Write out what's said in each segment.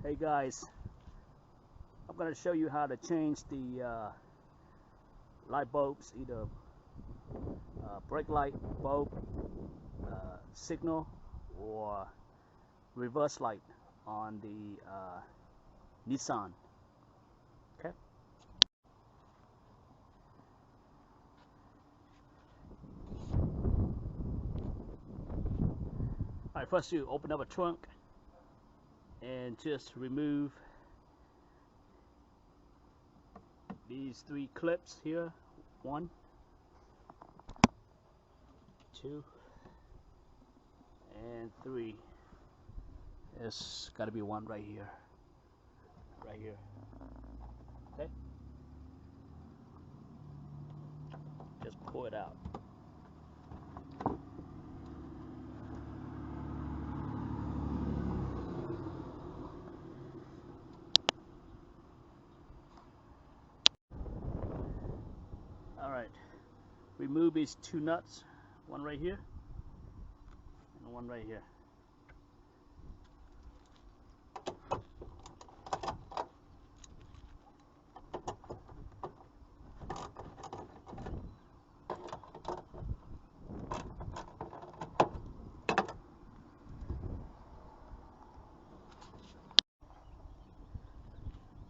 Hey guys, I'm going to show you how to change the light bulbs, either brake light bulb, signal, or reverse light on the Nissan. Okay. Alright, first you open up a trunk and just remove these 3 clips here. 1, 2, and 3. There's got to be one right here. Right here. Okay? Just pull it out. Alright, remove these 2 nuts, one right here and one right here.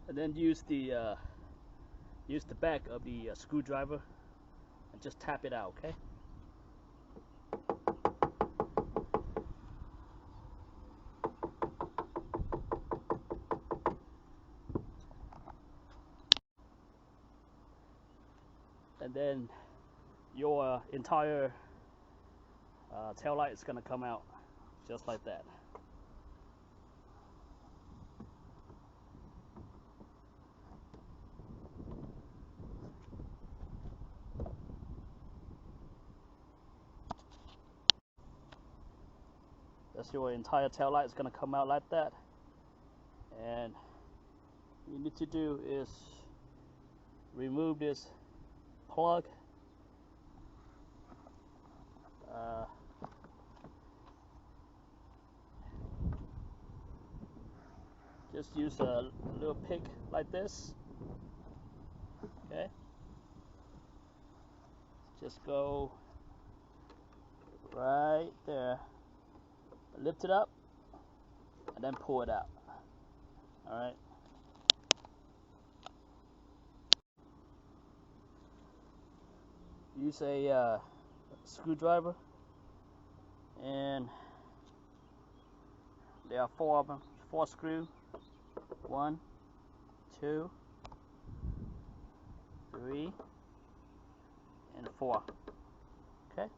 And then use the back of the screwdriver and just tap it out, okay? And then your entire tail light is going to come out just like that. That's your entire tail light is going to come out like that. And what you need to do is remove this plug. Just use a little pick like this. Okay. Just go right there. Lift it up and then pull it out. Alright. Use a screwdriver, and there are 4 of them, 4 screws. 1, 2, 3, and 4. Okay.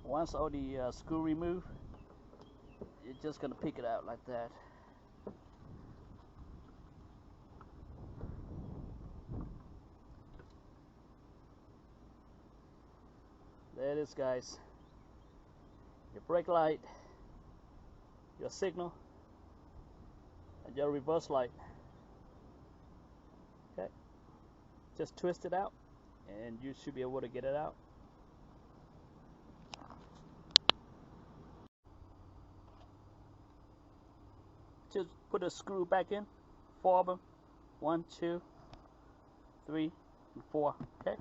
Once all the screw removed, you're just gonna pick it out like that. There it is, guys. Your brake light, your signal, and your reverse light. Okay. Just twist it out and you should be able to get it out. Just put a screw back in, 4 of them. 1, 2, 3, and 4. Okay.